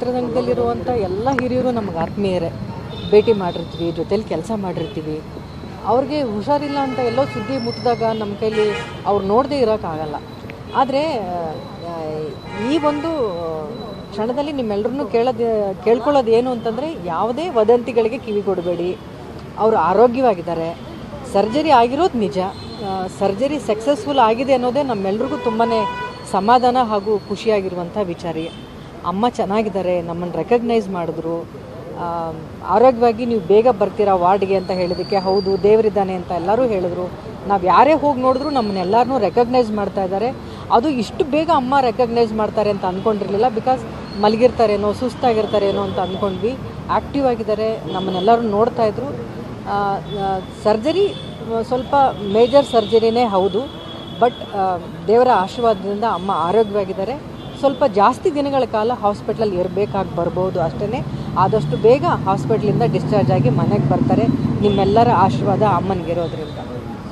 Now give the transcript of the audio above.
ಚಿತ್ರರಂಗದಲ್ಲಿರುವಂಥ ಎಲ್ಲ ಹಿರಿಯರು ನಮಗೆ ಆತ್ಮೀಯರೇ, ಭೇಟಿ ಮಾಡಿರ್ತೀವಿ, ಜೊತೇಲಿ ಕೆಲಸ ಮಾಡಿರ್ತೀವಿ. ಅವ್ರಿಗೆ ಹುಷಾರಿಲ್ಲ ಅಂತ ಎಲ್ಲೋ ಸುದ್ದಿ ಮುಟ್ಟಿದಾಗ ನಮ್ಮ ಕೈಲಿ ಅವ್ರು ನೋಡದೇ ಇರೋಕ್ಕಾಗಲ್ಲ. ಆದರೆ ಈ ಒಂದು ಕ್ಷಣದಲ್ಲಿ ನಿಮ್ಮೆಲ್ಲರನ್ನೂ ಕೇಳ್ಕೊಳ್ಳೋದು ಏನು ಅಂತಂದರೆ, ಯಾವುದೇ ವದಂತಿಗಳಿಗೆ ಕಿವಿ ಕೊಡಬೇಡಿ. ಅವರು ಆರೋಗ್ಯವಾಗಿದ್ದಾರೆ, ಸರ್ಜರಿ ಆಗಿರೋದು ನಿಜ. ಸರ್ಜರಿ ಸಕ್ಸಸ್ಫುಲ್ ಆಗಿದೆ ಅನ್ನೋದೇ ನಮ್ಮೆಲ್ರಿಗೂ ತುಂಬಾ ಸಮಾಧಾನ ಹಾಗೂ ಖುಷಿಯಾಗಿರುವಂಥ ವಿಚಾರ. ಅಮ್ಮ ಚೆನ್ನಾಗಿದ್ದಾರೆ, ನಮ್ಮನ್ನು ರೆಕಗ್ನೈಸ್ ಮಾಡಿದ್ರು. ಆರೋಗ್ಯವಾಗಿ ನೀವು ಬೇಗ ಬರ್ತೀರಾ ವಾರ್ಡ್ಗೆ ಅಂತ ಹೇಳಿದ್ದಕ್ಕೆ ಹೌದು ದೇವರಿದ್ದಾನೆ ಅಂತ ಎಲ್ಲರೂ ಹೇಳಿದ್ರು. ನಾವು ಯಾರೇ ಹೋಗಿ ನೋಡಿದ್ರು ನಮ್ಮನ್ನೆಲ್ಲರನ್ನೂ ರೆಕಗ್ನೈಸ್ ಮಾಡ್ತಾ ಇದ್ದಾರೆ. ಅದು ಇಷ್ಟು ಬೇಗ ಅಮ್ಮ ರೆಕಗ್ನೈಸ್ ಮಾಡ್ತಾರೆ ಅಂತ ಅಂದ್ಕೊಂಡಿರಲಿಲ್ಲ. ಬಿಕಾಸ್ ಮಲಗಿರ್ತಾರೇನೋ ಸುಸ್ತಾಗಿರ್ತಾರೇನೋ ಅಂತ ಅಂದ್ಕೊಂಡ್ವಿ. ಆ್ಯಕ್ಟಿವ್ ಆಗಿದ್ದಾರೆ, ನಮ್ಮನ್ನೆಲ್ಲರೂ ನೋಡ್ತಾಯಿದ್ರು. ಸರ್ಜರಿ ಸ್ವಲ್ಪ ಮೇಜರ್ ಸರ್ಜರಿನೇ ಹೌದು, ಬಟ್ ದೇವರ ಆಶೀರ್ವಾದದಿಂದ ಅಮ್ಮ ಆರೋಗ್ಯವಾಗಿದ್ದಾರೆ. ಸ್ವಲ್ಪ ಜಾಸ್ತಿ ದಿನಗಳ ಕಾಲ ಹಾಸ್ಪಿಟ್ಲಲ್ಲಿ ಇರಬೇಕಾಗಿ ಬರ್ಬೋದು ಅಷ್ಟೇ. ಆದಷ್ಟು ಬೇಗ ಹಾಸ್ಪಿಟ್ಲಿಂದ ಡಿಸ್ಚಾರ್ಜ್ ಆಗಿ ಮನೆಗೆ ಬರ್ತಾರೆ. ನಿಮ್ಮೆಲ್ಲರ ಆಶೀರ್ವಾದ ಅಮ್ಮನಿಗಿರೋದ್ರಿಂದ.